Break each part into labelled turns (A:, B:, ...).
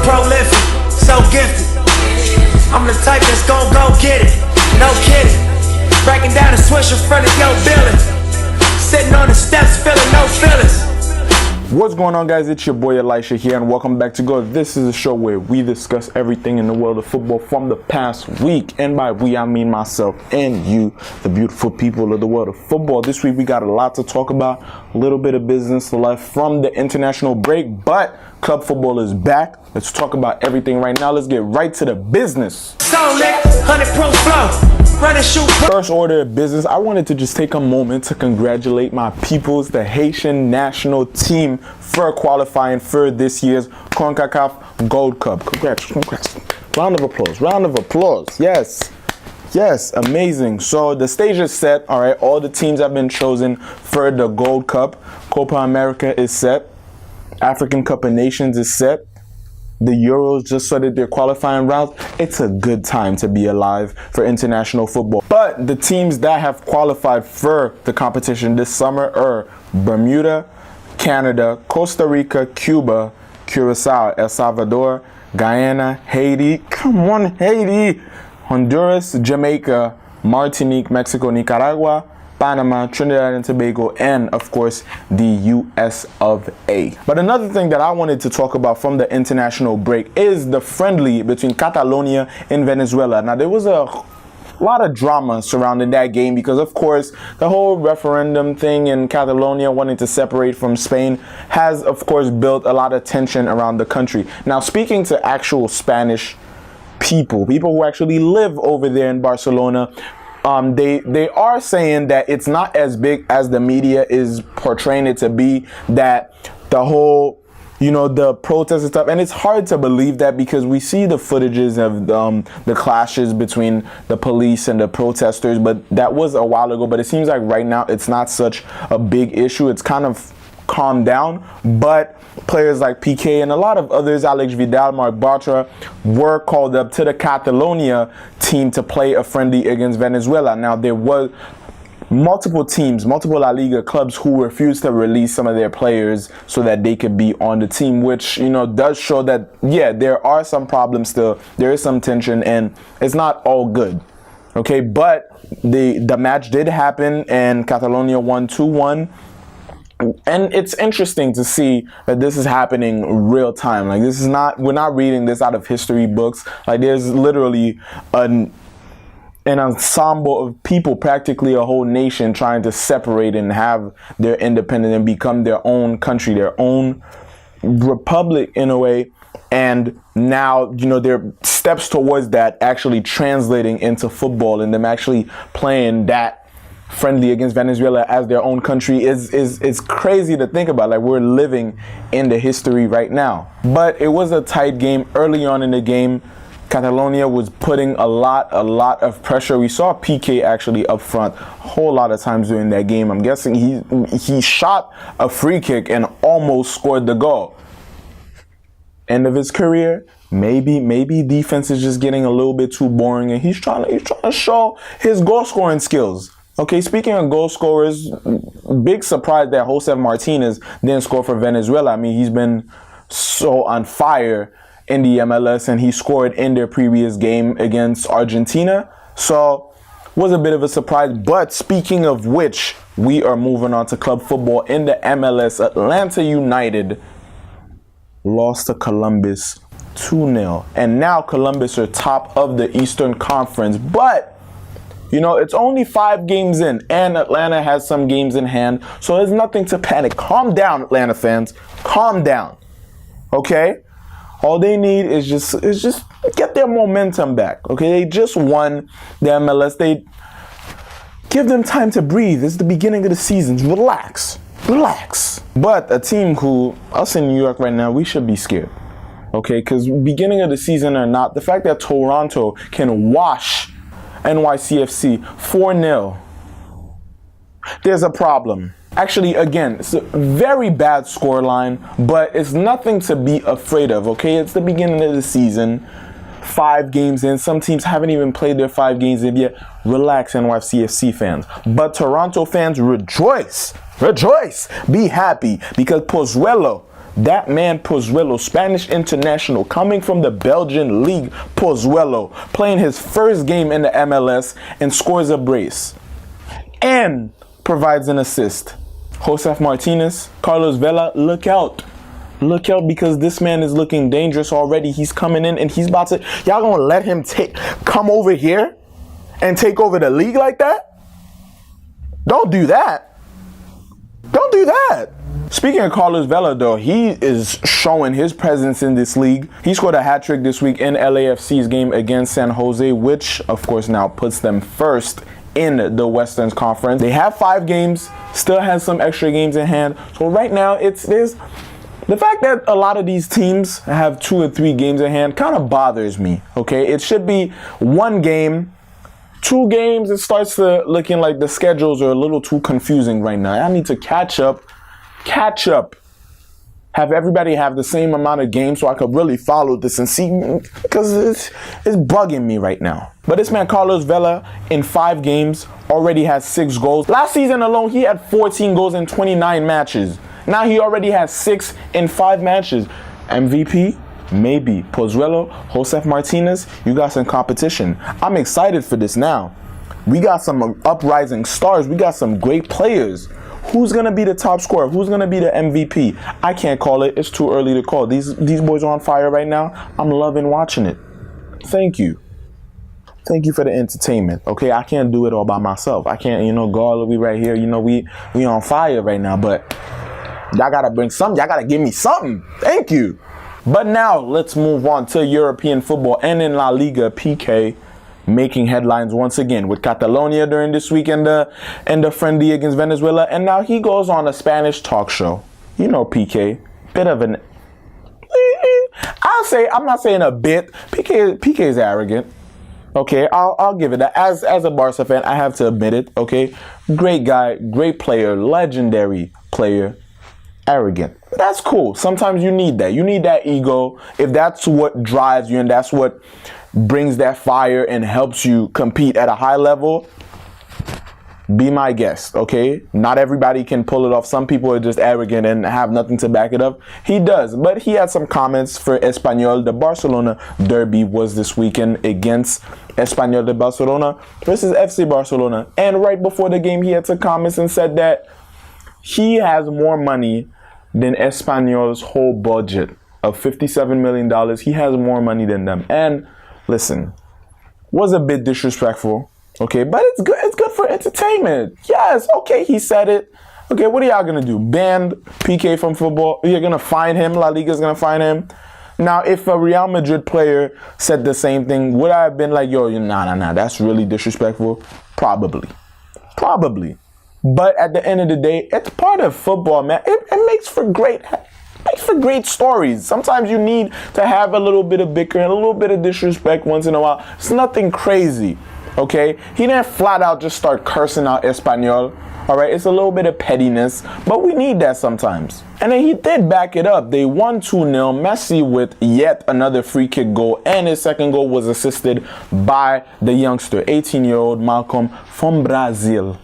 A: prolific, so gifted. I'm the type that's gon' go get it, no kidding. Breaking down a switch in front of your building. Sitting on the steps, feeling no feelings.
B: What's going on, guys? It's your boy Elisha here, and welcome back to Go. This is a show where we discuss everything in the world of football from the past week, and by we I mean myself and you, the beautiful people of the world of football. This week we got a lot to talk about, a little bit of business left from the international break, but club football is back. Let's talk about everything right now. Let's get right to the business.
A: So Nick, 100 pro flow. Run and shoot.
B: First order of business, I wanted to just take a moment to congratulate my peoples, the Haitian national team, for qualifying for this year's CONCACAF Gold Cup. Congrats. Round of applause. Yes, amazing. So the stage is set. All right, all the teams have been chosen for the Gold Cup. Copa America is set. African Cup of Nations is set. The Euros just started their qualifying rounds. It's a good time to be alive for international football. But the teams that have qualified for the competition this summer are Bermuda, Canada, Costa Rica, Cuba, Curacao, El Salvador, Guyana, Haiti, come on Haiti, Honduras, Jamaica, Martinique, Mexico, Nicaragua, Panama, Trinidad and Tobago, and of course the US of A. But another thing that I wanted to talk about from the international break is the friendly between Catalonia and Venezuela. Now there was a lot of drama surrounding that game because of course the whole referendum thing in Catalonia wanting to separate from Spain has of course built a lot of tension around the country. Now speaking to actual Spanish people who actually live over there in Barcelona, they are saying that it's not as big as the media is portraying it to be, that the whole, the protests and stuff, and it's hard to believe that because we see the footages of the clashes between the police and the protesters, but that was a while ago. But it seems like right now it's not such a big issue. It's kind of calmed down, but players like PK and a lot of others, Alex Vidal, Marc Bartra, were called up to the Catalonia team to play a friendly against Venezuela. Now there was multiple teams, multiple La Liga clubs who refused to release some of their players so that they could be on the team, which does show that there are some problems still, there is some tension, and it's not all good. Okay, but the match did happen and Catalonia won 2-1. And it's interesting to see that this is happening real time. Like we're not reading this out of history books. Like there's literally an ensemble of people, practically a whole nation, trying to separate and have their independence and become their own country, their own republic in a way. And now, there are steps towards that actually translating into football and them actually playing that friendly against Venezuela as their own country is crazy to think about. Like we're living in the history right now. But it was a tight game early on in the game. Catalonia was putting a lot of pressure. We saw PK actually up front a whole lot of times during that game. I'm guessing he shot a free kick and almost scored the goal. End of his career. Maybe defense is just getting a little bit too boring and he's trying to show his goal scoring skills. Okay, speaking of goal scorers, big surprise that Josef Martinez didn't score for Venezuela. I mean, he's been so on fire in the MLS and he scored in their previous game against Argentina. So, was a bit of a surprise. But speaking of which, we are moving on to club football in the MLS. Atlanta United lost to Columbus 2-0. And now Columbus are top of the Eastern Conference. But it's only 5 games in, and Atlanta has some games in hand, so there's nothing to panic. Calm down, Atlanta fans. Calm down. Okay? All they need is just get their momentum back. Okay? They just won the MLS. They give them time to breathe. It's the beginning of the season. Relax. But a team who, us in New York right now, we should be scared. Okay? Because beginning of the season or not, the fact that Toronto can wash NYCFC 4-0. There's a problem. Actually, again, it's a very bad scoreline, but it's nothing to be afraid of, okay? It's the beginning of the season. 5 games in. Some teams haven't even played their 5 games in yet. Relax, NYCFC fans. But Toronto fans, rejoice. Be happy because Pozuelo That man Pozuelo, Spanish international, coming from the Belgian league, Pozuelo, playing his first game in the MLS and scores a brace and provides an assist. Josef Martinez, Carlos Vela, look out. Look out, because this man is looking dangerous already. He's coming in and he's about to, y'all gonna let him come over here and take over the league like that? Don't do that. Don't do that. Speaking of Carlos Vela, though, he is showing his presence in this league. He scored a hat trick this week in LAFC's game against San Jose, which, of course, now puts them first in the Western Conference. They have 5 games, still has some extra games in hand. So right now, there's the fact that a lot of these teams have 2 or 3 games in hand kind of bothers me, okay? It should be 1 game, 2 games. It starts to looking like the schedules are a little too confusing right now. I need to catch up. Have everybody have the same amount of games so I could really follow this and see, because it's bugging me right now. But this man, Carlos Vela, in 5 games, already has 6 goals. Last season alone, he had 14 goals in 29 matches. Now he already has 6 in 5 matches. MVP? Maybe. Pozuelo, Josef Martinez, you got some competition. I'm excited for this now. We got some uprising stars. We got some great players. Who's going to be the top scorer? Who's going to be the MVP? I can't call it. It's too early to call. These boys are on fire right now. I'm loving watching it. Thank you. Thank you for the entertainment. Okay, I can't do it all by myself. I can't, go all the way right here. We on fire right now, but y'all gotta bring something. Y'all gotta give me something. Thank you. But now let's move on to European football, and in La Liga, PK making headlines once again with Catalonia during this weekend and the friendly against Venezuela, and now he goes on a Spanish talk show. PK, bit of an, I'm not saying a bit. PK is arrogant. Okay, I'll give it that. As a Barca fan, I have to admit it. Okay, great guy, great player, legendary player. Arrogant. That's cool. Sometimes you need that. You need that ego. If that's what drives you and that's what brings that fire and helps you compete at a high level, be my guest, okay? Not everybody can pull it off. Some people are just arrogant and have nothing to back it up. He does, but he had some comments for Espanyol. The Barcelona derby was this weekend against Espanyol de Barcelona versus FC Barcelona. And right before the game, he had some comments and said that he has more money than Espanyol's whole budget of $57 million. He has more money than them. And listen, was a bit disrespectful, okay? But it's good. It's good for entertainment. Yes, okay, he said it. Okay, what are y'all gonna do? Ban PK from football? You're gonna fine him? La Liga's gonna fine him? Now, if a Real Madrid player said the same thing, would I have been like, yo, nah, that's really disrespectful? Probably. But at the end of the day, it's part of football, man. It makes for great stories. Sometimes you need to have a little bit of bickering, a little bit of disrespect once in a while. It's nothing crazy, okay? He didn't flat out just start cursing out Espanyol, all right? It's a little bit of pettiness, but we need that sometimes. And then he did back it up. They won 2-0. Messi with yet another free kick goal, and his second goal was assisted by the youngster, 18-year-old Malcolm from Brazil.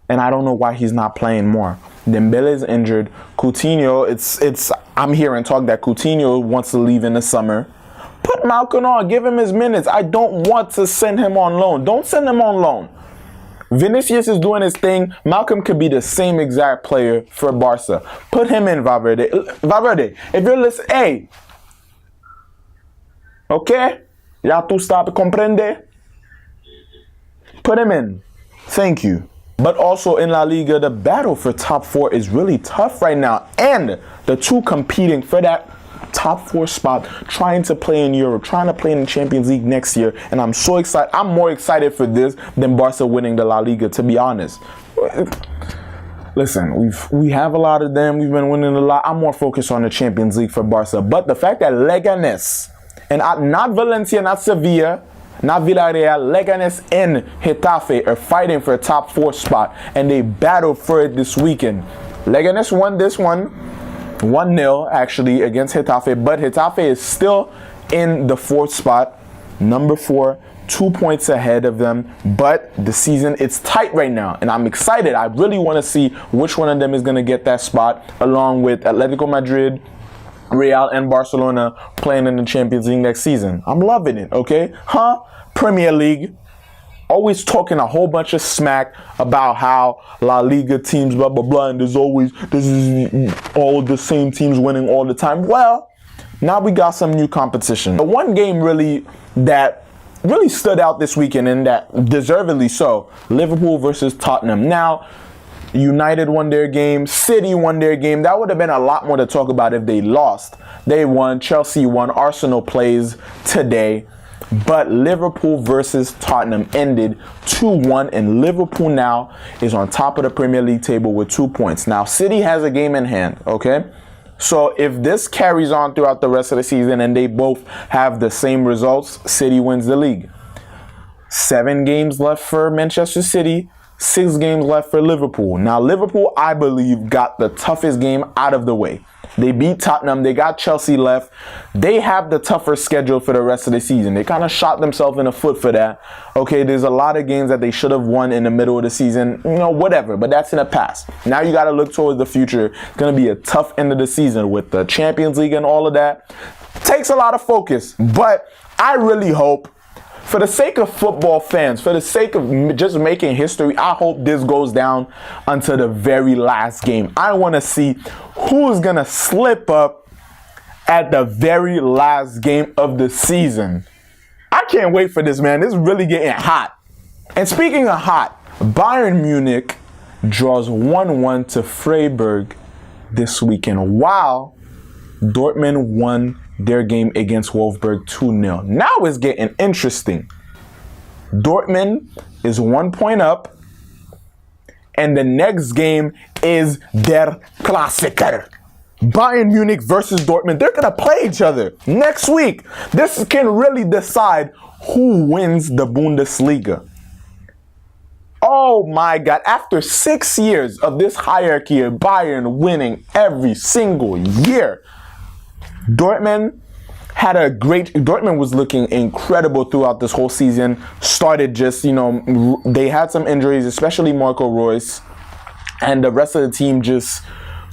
B: And I don't know why he's not playing more. Dembele is injured. Coutinho, I'm hearing talk that Coutinho wants to leave in the summer. Put Malcolm on, give him his minutes. I don't want to send him on loan. Don't send him on loan. Vinicius is doing his thing. Malcolm could be the same exact player for Barca. Put him in, Valverde. Valverde, if you're listening, hey. Okay? Ya tú stop, comprende? Put him in. Thank you. But also in La Liga, the battle for top 4 is really tough right now. And the two competing for that top 4 spot, trying to play in Europe, trying to play in the Champions League next year. And I'm so excited. I'm more excited for this than Barca winning the La Liga, to be honest. Listen, we have a lot of them. We've been winning a lot. I'm more focused on the Champions League for Barca. But the fact that Leganes, and not Valencia, not Sevilla, not Villarreal, Leganes and Getafe are fighting for a top 4 spot, and they battled for it this weekend. Leganes won this one 1-0 actually against Getafe, but Getafe is still in the 4th spot, number 4, 2 points ahead of them, but the season, it's tight right now, and I'm excited. I really want to see which one of them is going to get that spot, along with Atletico Madrid, Real, and Barcelona playing in the Champions League next season. I'm loving it, okay? Premier League, always talking a whole bunch of smack about how La Liga teams, blah, blah, blah, and this is all the same teams winning all the time. Well, now we got some new competition. The one game that really stood out this weekend, and that deservedly so, Liverpool versus Tottenham. Now, United won their game, City won their game. That would have been a lot more to talk about if they lost. They won, Chelsea won, Arsenal plays today. But Liverpool versus Tottenham ended 2-1, and Liverpool now is on top of the Premier League table with 2 points. Now, City has a game in hand, okay? So if this carries on throughout the rest of the season and they both have the same results, City wins the league. 7 games left for Manchester City, 6 games left for Liverpool. Now, Liverpool, I believe, got the toughest game out of the way. They beat Tottenham. They got Chelsea left. They have the tougher schedule for the rest of the season. They kind of shot themselves in the foot for that. Okay, there's a lot of games that they should have won in the middle of the season. Whatever, but that's in the past. Now you got to look towards the future. It's going to be a tough end of the season with the Champions League and all of that. Takes a lot of focus, but I really hope, for the sake of football fans, for the sake of just making history, I hope this goes down until the very last game. I want to see who's going to slip up at the very last game of the season. I can't wait for this, man. This is really getting hot. And speaking of hot, Bayern Munich draws 1-1 to Freiburg this weekend, while Dortmund won their game against Wolfsburg 2-0. Now it's getting interesting. Dortmund is 1 point up, and the next game is Der Klassiker. Bayern Munich versus Dortmund. They're going to play each other next week. This can really decide who wins the Bundesliga. Oh my God. After 6 years of this hierarchy of Bayern winning every single year, Dortmund was looking incredible throughout this whole season. Started just, they had some injuries, especially Marco Reus, and the rest of the team just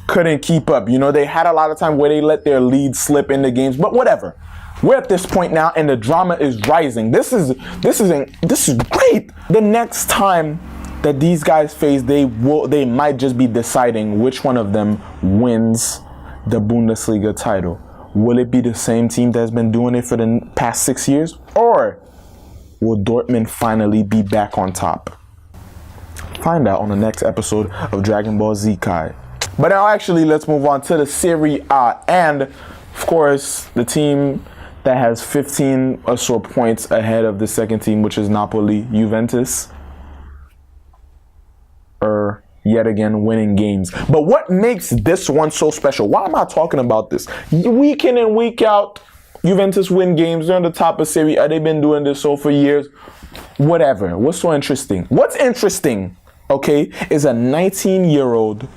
B: couldn't keep up. They had a lot of time where they let their lead slip in the games, but whatever. We're at this point now, and the drama is rising. This is great. The next time that these guys face, they might just be deciding which one of them wins the Bundesliga title. Will it be the same team that's been doing it for the past 6 years? Or will Dortmund finally be back on top? Find out on the next episode of Dragon Ball Z Kai. But now actually, let's move on to the Serie A. And, of course, the team that has 15 or so points ahead of the second team, which is Napoli, Juventus, are yet again winning games. But what makes this one so special? Why am I talking about this? Week in and week out, Juventus win games. They're on the top of Serie A. They've been doing this so for years. Whatever. What's so interesting? What's interesting, okay, is a 19-year-old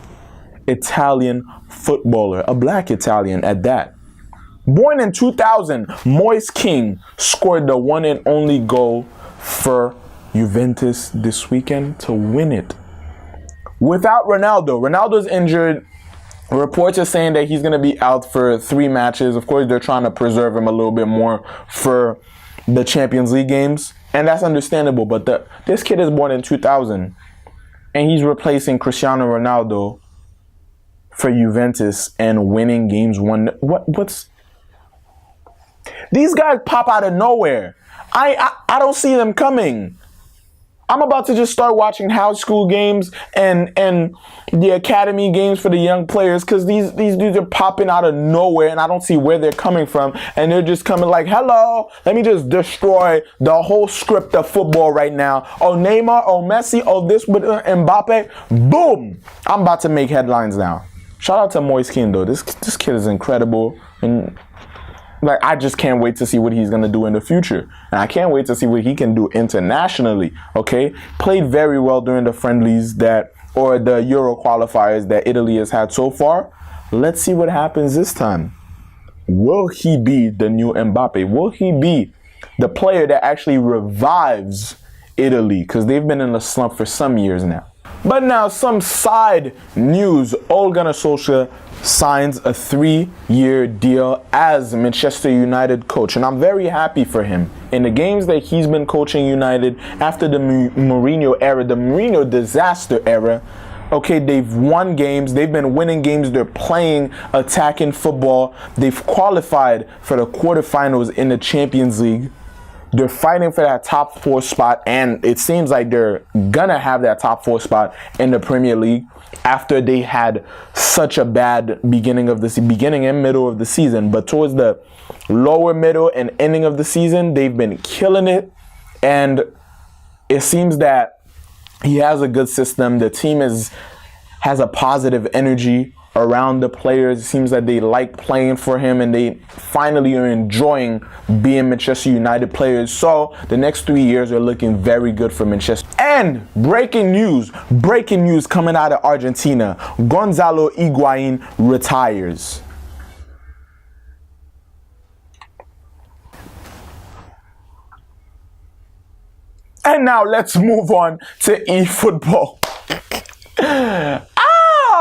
B: Italian footballer, a black Italian at that. Born in 2000, Moise King scored the one and only goal for Juventus this weekend to win it. Without Ronaldo's injured. Reports are saying that he's going to be out for 3 matches. Of course, they're trying to preserve him a little bit more for the Champions League games, and that's understandable. But this kid is born in 2000, and he's replacing Cristiano Ronaldo for Juventus and winning games. What's these guys pop out of nowhere? I don't see them coming. I'm about to just start watching house school games and the academy games for the young players, because these dudes are popping out of nowhere and I don't see where they're coming from, and they're just coming like, hello, let me just destroy the whole script of football right now. Oh, Neymar, oh, Messi, oh, this with Mbappe, boom, I'm about to make headlines now. Shout out to Moise Kean though. This kid is incredible, and I just can't wait to see what he's going to do in the future. And I can't wait to see what he can do internationally, okay? Played very well during the friendlies or the Euro qualifiers that Italy has had so far. Let's see what happens this time. Will he be the new Mbappe? Will he be the player that actually revives Italy, because they've been in a slump for some years now. But now, some side news. Ole Gunnar Solskjaer signs a 3-year deal as Manchester United coach, and I'm very happy for him. In the games that he's been coaching United after the Mourinho era, the Mourinho disaster era, okay, they've won games, they've been winning games, they're playing attacking football, they've qualified for the quarterfinals in the Champions League. They're fighting for that top 4 spot, and it seems like they're gonna have that top 4 spot in the Premier League after they had such a bad beginning and middle of the season. But towards the lower middle and ending of the season, they've been killing it, and it seems that he has a good system. The team has a positive energy around the players. It seems that they like playing for him, and they finally are enjoying being Manchester United players. So the next 3 years are looking very good for Manchester. And breaking news coming out of Argentina. Gonzalo Higuain retires. And now let's move on to eFootball.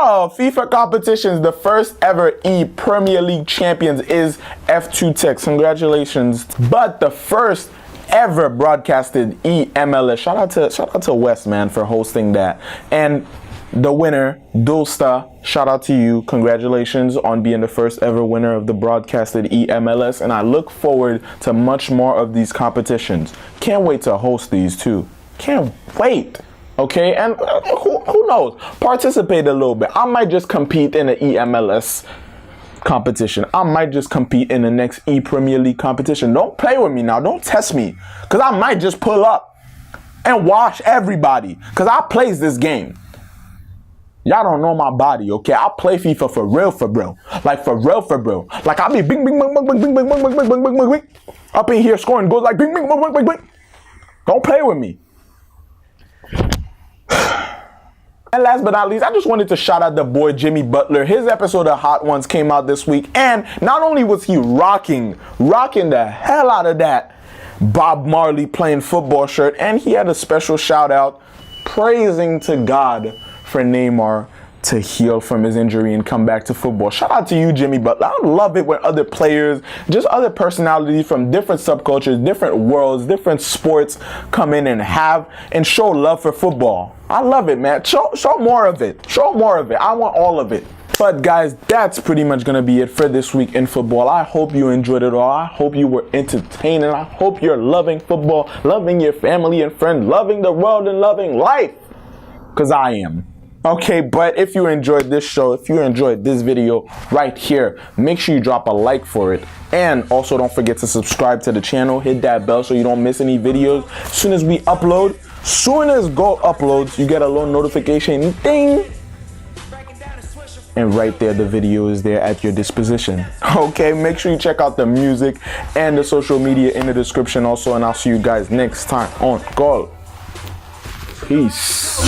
B: FIFA competitions, the first ever Premier League champions is F2 Tech. Congratulations. But the first ever broadcasted MLS. Shout out to West, man, for hosting that. And the winner, Dulsta, shout out to you. Congratulations on being the first ever winner of the broadcasted MLS. And I look forward to much more of these competitions. Can't wait to host these too. Can't wait. Okay, and who knows? Participate a little bit. I might just compete in the EMLS competition. I might just compete in the next Premier League competition. Don't play with me now. Don't test me, because I might just pull up and wash everybody, because I plays this game. Y'all don't know my body, okay? I play FIFA for real, for bro. Like for real. Like I be bing, bing, bing, bing, bing, bing, bing, bing, bing, bing, bing, bing, up in here scoring goals like bing, bing, bing, bing, bing, bing. Don't play with me. And last but not least, I just wanted to shout out the boy Jimmy Butler. His episode of Hot Ones came out this week, and not only was he rocking the hell out of that Bob Marley playing football shirt, and he had a special shout out praising to God for Neymar to heal from his injury and come back to football. Shout out to you, Jimmy Butler. I love it when other players, just other personalities from different subcultures, different worlds, different sports come in and show love for football. I love it, man. Show more of it. Show more of it. I want all of it. But guys, that's pretty much going to be it for this week in football. I hope you enjoyed it all. I hope you were entertained, and I hope you're loving football, loving your family and friends, loving the world and loving life, because I am. Okay, but if you enjoyed this show, if you enjoyed this video right here, make sure you drop a like for it. And also don't forget to subscribe to the channel, hit that bell so you don't miss any videos. As soon as we upload, soon as Gold uploads, you get a little notification, ding. And right there, the video is there at your disposition. Okay, make sure you check out the music and the social media in the description also. And I'll see you guys next time on Gold. Peace.